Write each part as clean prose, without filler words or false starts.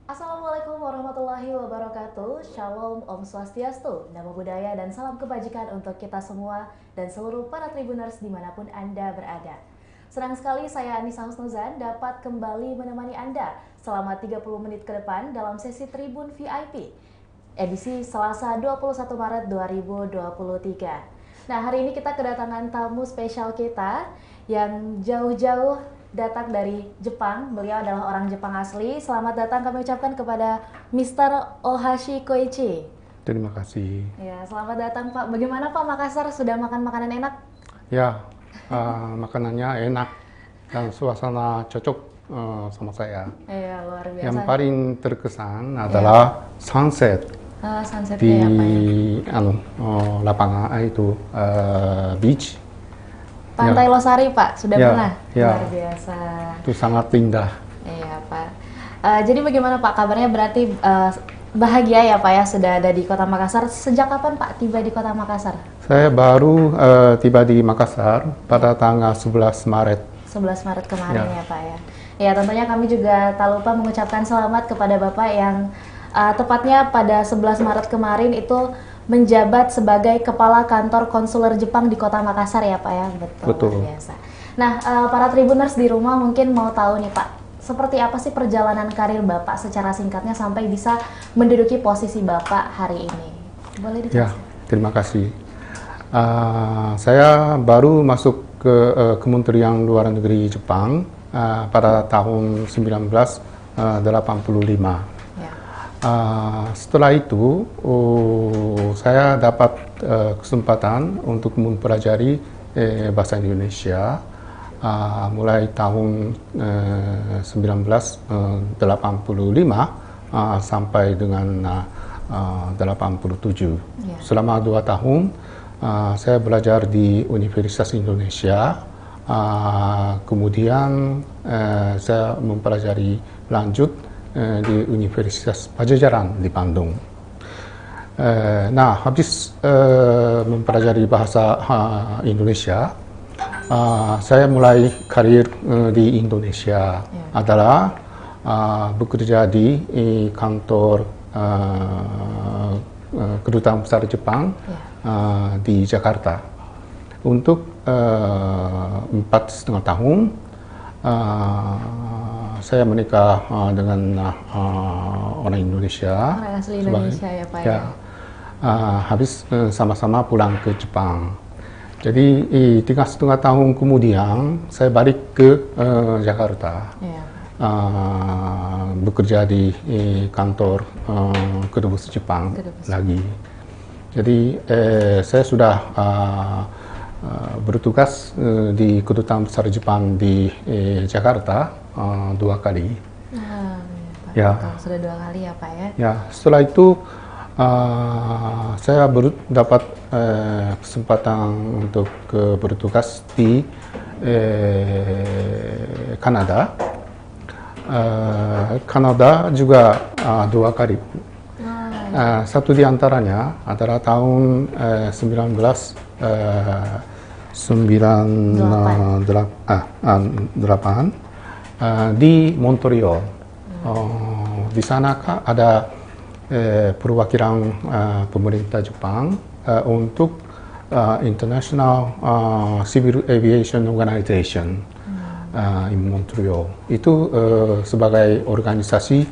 Assalamualaikum warahmatullahi wabarakatuh. Shalom, Om Swastiastu, Namo Buddhaya, dan salam kebajikan untuk kita semua dan seluruh para Tribuners dimanapun Anda berada. Senang sekali saya Anissa Husnuzan dapat kembali menemani Anda selama 30 menit ke depan dalam sesi Tribun VIP edisi Selasa 21 Maret 2023. Nah, hari ini kita kedatangan tamu spesial kita yang jauh-jauh datang dari Jepang. Beliau adalah orang Jepang asli. Selamat datang kami ucapkan kepada Mr. Ohashi Koichi. Terima kasih. Ya, selamat datang Pak. Bagaimana Pak Makassar? Sudah makan makanan enak? Ya, makanannya enak dan suasana cocok sama saya. Iya, luar biasa. Yang paling terkesan adalah sunset di Sunsetnya apa ya? lapangan itu beach. Pantai Losari Pak, sudah Ya, pernah? ya. Luar biasa. Itu sangat indah. Iya Pak. Jadi bagaimana Pak kabarnya? Berarti bahagia ya Pak ya sudah ada di Kota Makassar. Sejak kapan Pak tiba di Kota Makassar? Saya baru tiba di Makassar pada tanggal 11 Maret. 11 Maret kemarin Ya. ya Pak ya. Ya tentunya kami juga tak lupa mengucapkan selamat kepada Bapak yang tepatnya pada 11 Maret kemarin itu menjabat sebagai Kepala Kantor Konsuler Jepang di Kota Makassar ya Pak ya. Betul. Luar biasa. Nah, para Tribuners di rumah mungkin mau tahu nih Pak, seperti apa sih perjalanan karir Bapak secara singkatnya sampai bisa menduduki posisi Bapak hari ini? Boleh Ya, dijelaskan? terima kasih. Saya baru masuk ke Kementerian Luar Negeri Jepang pada tahun 1985. Ya. Setelah itu, saya dapat kesempatan untuk mempelajari bahasa Indonesia mulai tahun 1985 sampai dengan 87. Ya. Selama 2 tahun, saya belajar di Universitas Indonesia. Kemudian saya mempelajari lanjut di Universitas Pajajaran di Bandung. Nah, habis mempelajari bahasa Indonesia, saya mulai karir di Indonesia adalah bekerja di kantor Kedutaan Besar Jepang di Jakarta untuk 4,5 tahun. Saya menikah dengan orang Indonesia. Orang asli Indonesia ya Pak ya. Habis sama-sama pulang ke Jepang. Jadi 3,5 tahun kemudian saya balik ke Jakarta. Ya. Bekerja di kantor Kedubes Jepang Kedubes. lagi. Jadi saya sudah bertugas di Kedutaan Besar Jepang di Jakarta 2 kali. Ya, Ya. Pak. Sudah 2 kali ya Pak ya. Ya, setelah itu saya dapat kesempatan untuk bertugas di Kanada. Kanada juga 2 kali. Satu di antaranya adalah tahun 1998 di Montreal. Di sana ada perwakilan pemerintah Jepang untuk International Civil Aviation Organization in Montreal. Itu sebagai organisasi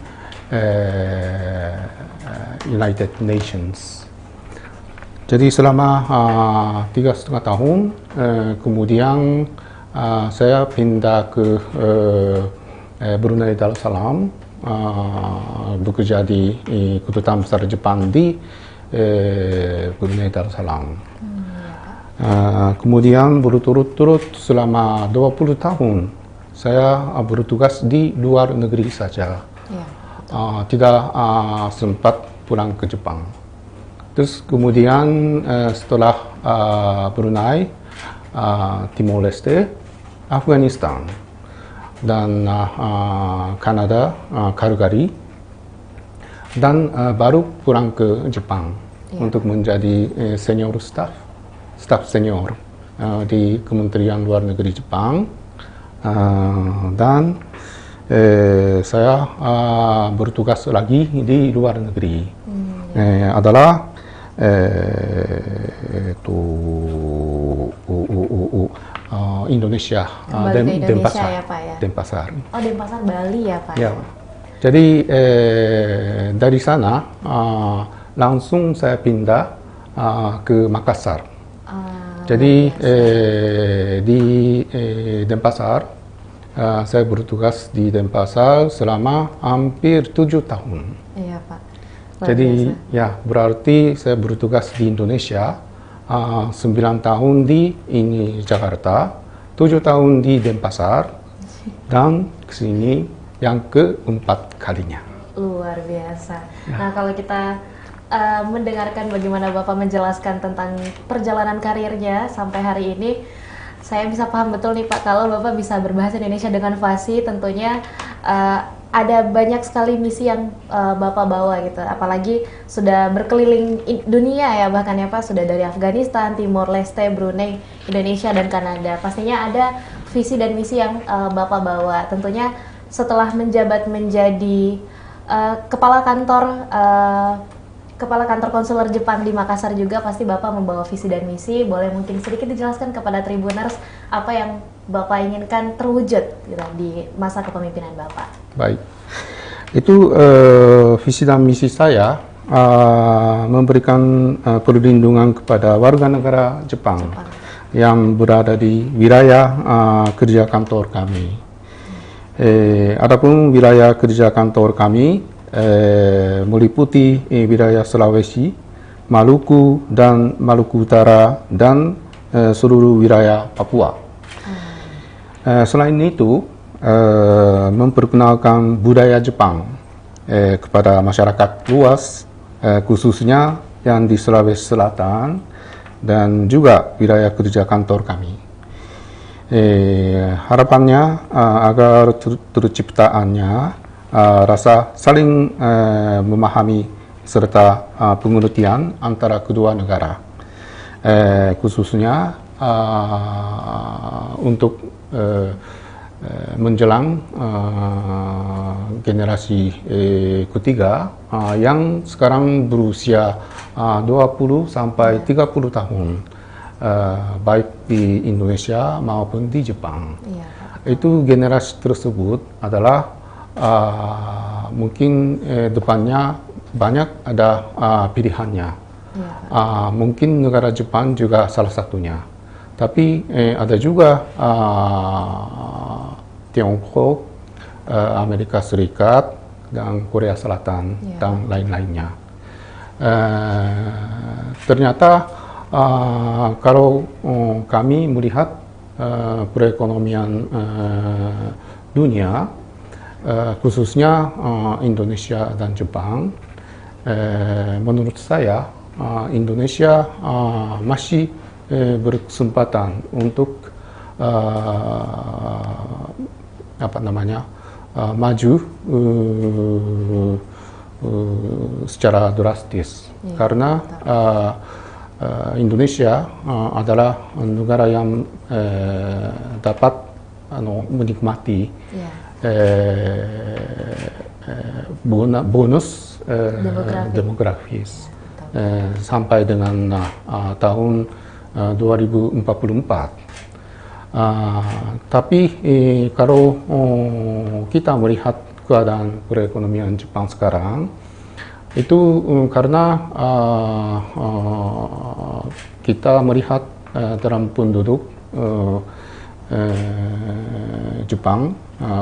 United Nations. Jadi selama 3,5 tahun, kemudian saya pindah ke Brunei Darussalam, bekerja di Kedutaan Besar Jepang di Brunei Darussalam. Kemudian berturut-turut selama 20 tahun saya bertugas di luar negeri saja. Ya. Tidak sempat pulang ke Jepang. Terus kemudian setelah Brunei, Timor Leste, Afghanistan, dan Kanada, Calgary, dan baru pulang ke Jepang untuk menjadi senior staff senior di Kementerian Luar Negeri Jepang. Dan saya bertugas lagi di luar negeri. Adalah Indonesia, Kembali ke Indonesia Denpasar, ya Pak ya? Denpasar. Oh, Denpasar Bali ya Pak? Ya. Jadi dari sana langsung saya pindah ke Makassar. Jadi di Denpasar saya bertugas di Denpasar selama hampir 7 tahun. Iya Pak. Luar Jadi biasa. ya berarti saya bertugas di Indonesia 9 tahun di Jakarta, 7 tahun di Denpasar, dan kesini yang keempat kalinya. Luar biasa. Nah, kalau kita mendengarkan bagaimana Bapak menjelaskan tentang perjalanan karirnya sampai hari ini, saya bisa paham betul nih Pak, kalau Bapak bisa berbahasa Indonesia dengan fasih, tentunya ada banyak sekali misi yang Bapak bawa gitu. Apalagi sudah berkeliling dunia ya, bahkan ya Pak, sudah dari Afghanistan, Timor Leste, Brunei, Indonesia, dan Kanada. Pastinya ada visi dan misi yang Bapak bawa. Tentunya setelah menjabat menjadi kepala kantor konsuler Jepang di Makassar juga, pasti Bapak membawa visi dan misi. Boleh mungkin sedikit dijelaskan kepada Tribuners apa yang Bapak inginkan terwujud gitu, di masa kepemimpinan Bapak? Baik, itu visi dan misi saya memberikan perlindungan kepada warga negara Jepang yang berada di wilayah kerja kantor kami. Adapun wilayah kerja kantor kami meliputi wilayah Sulawesi, Maluku dan Maluku Utara, dan seluruh wilayah Papua. Selain itu, memperkenalkan budaya Jepang kepada masyarakat luas, khususnya yang di Sulawesi Selatan dan juga wilayah kerja kantor kami. Harapannya agar terciptaannya rasa saling memahami serta pengertian antara kedua negara, khususnya untuk menjelang generasi ketiga yang sekarang berusia 20 sampai 30 tahun, baik di Indonesia maupun di Jepang. Iya, Itu generasi tersebut adalah mungkin depannya banyak ada pilihannya. Mungkin negara Jepang juga salah satunya. Tapi ada juga Tiongkok, Amerika Serikat, dan Korea Selatan, dan lain-lainnya. Ternyata kalau kami melihat perekonomian dunia, khususnya Indonesia dan Jepang, menurut saya Indonesia masih berkesempatan untuk maju secara drastis, karena Indonesia adalah negara yang dapat menikmati bonus demografis sampai dengan tahun 2044. Tapi kalau kita melihat keadaan perekonomian Jepang sekarang, itu karena kita melihat dalam penduduk Jepang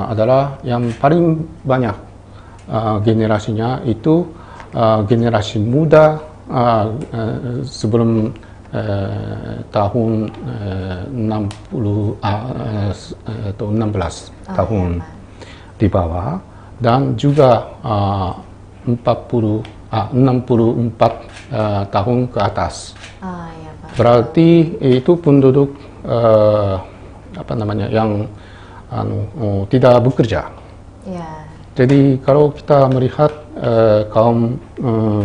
adalah yang paling banyak generasinya itu generasi muda sebelum tahun 60 atau 16 tahun di bawah, dan juga 64 tahun ke atas. Berarti itu penduduk yang tidak bekerja. Jadi kalau kita melihat kaum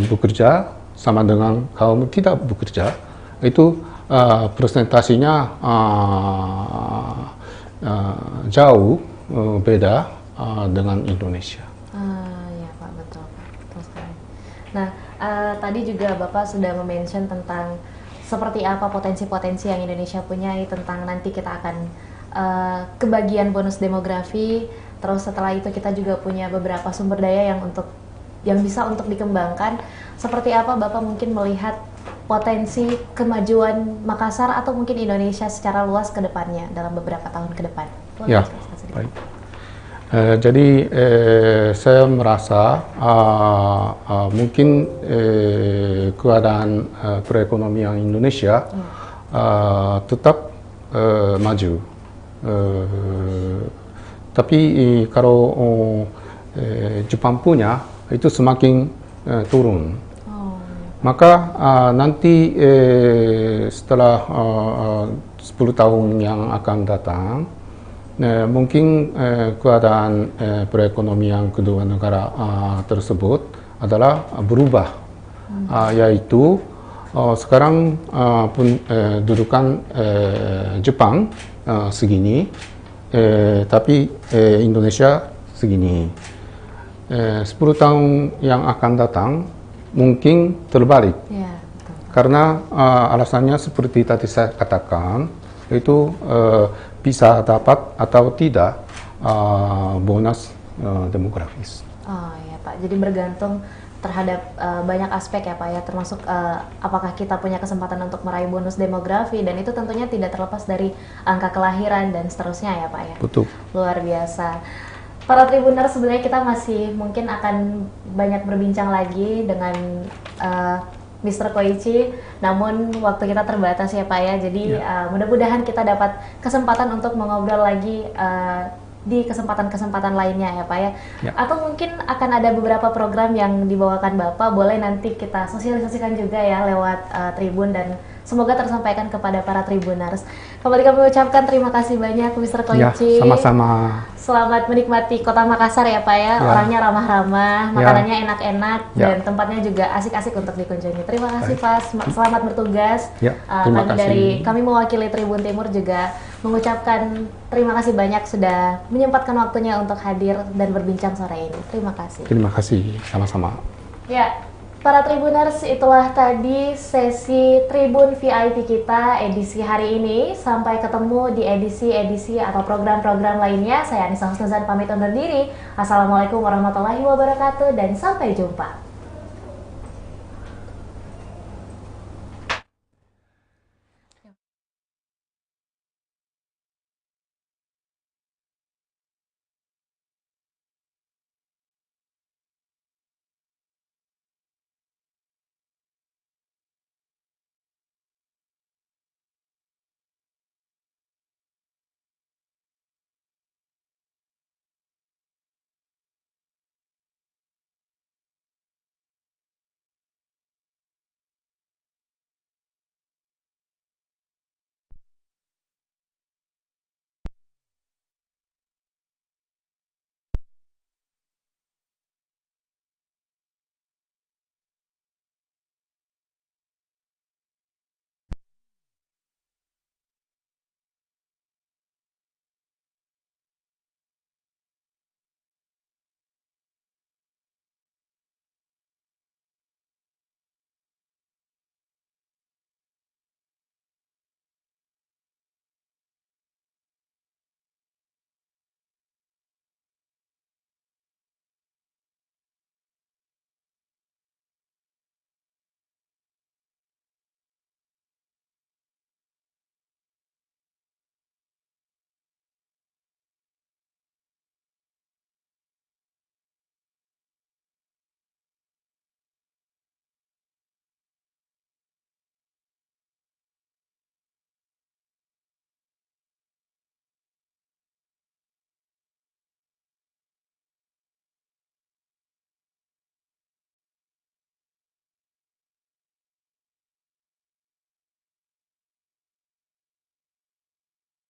bekerja sama dengan kaum tidak bekerja, itu presentasinya jauh beda dengan Indonesia. Ya Pak, betul Pak, betul sekali. Nah, tadi juga Bapak sudah mention tentang seperti apa potensi-potensi yang Indonesia punya, tentang nanti kita akan kebagian bonus demografi, terus setelah itu kita juga punya beberapa sumber daya yang bisa untuk dikembangkan. Seperti apa Bapak mungkin melihat potensi kemajuan Makassar atau mungkin Indonesia secara luas ke depannya dalam beberapa tahun ke depan? Ya, baik. Jadi saya merasa mungkin keadaan perekonomian Indonesia tetap maju. Tapi kalau Jepang punya itu semakin turun. Maka nanti setelah 10 tahun yang akan datang, mungkin keadaan perekonomian kedua negara tersebut adalah berubah, yaitu sekarang dudukan Jepang segini, tapi Indonesia segini. 10 tahun yang akan datang mungkin terbalik, ya, betul. Karena alasannya seperti tadi saya katakan, itu bisa dapat atau tidak bonus demografis. Oh ya Pak, jadi bergantung terhadap banyak aspek ya Pak ya, termasuk apakah kita punya kesempatan untuk meraih bonus demografi, dan itu tentunya tidak terlepas dari angka kelahiran dan seterusnya ya Pak ya. Betul. Luar biasa. Para Tribuners, sebenarnya kita masih mungkin akan banyak berbincang lagi dengan Mr. Koichi, namun waktu kita terbatas ya Pak ya, jadi mudah-mudahan kita dapat kesempatan untuk mengobrol lagi di kesempatan-kesempatan lainnya ya Pak ya. Atau mungkin akan ada beberapa program yang dibawakan Bapak, boleh nanti kita sosialisasikan juga ya lewat Tribun, dan semoga tersampaikan kepada para Tribuners. Kembali kami ucapkan terima kasih banyak Mr. Koichi. Ya, sama-sama. Selamat menikmati kota Makassar ya Pak ya. Orangnya ramah-ramah, makanannya enak-enak, dan tempatnya juga asik-asik untuk dikunjungi. Terima kasih Pak, selamat bertugas. Kami mewakili Tribun Timur juga mengucapkan terima kasih banyak sudah menyempatkan waktunya untuk hadir dan berbincang sore ini. Terima kasih. Terima kasih, sama-sama. Ya, para Tribuners, itulah tadi sesi Tribun VIP kita edisi hari ini. Sampai ketemu di edisi-edisi atau program-program lainnya. Saya Anissa Husnuzan pamit undur diri. Assalamualaikum warahmatullahi wabarakatuh dan sampai jumpa.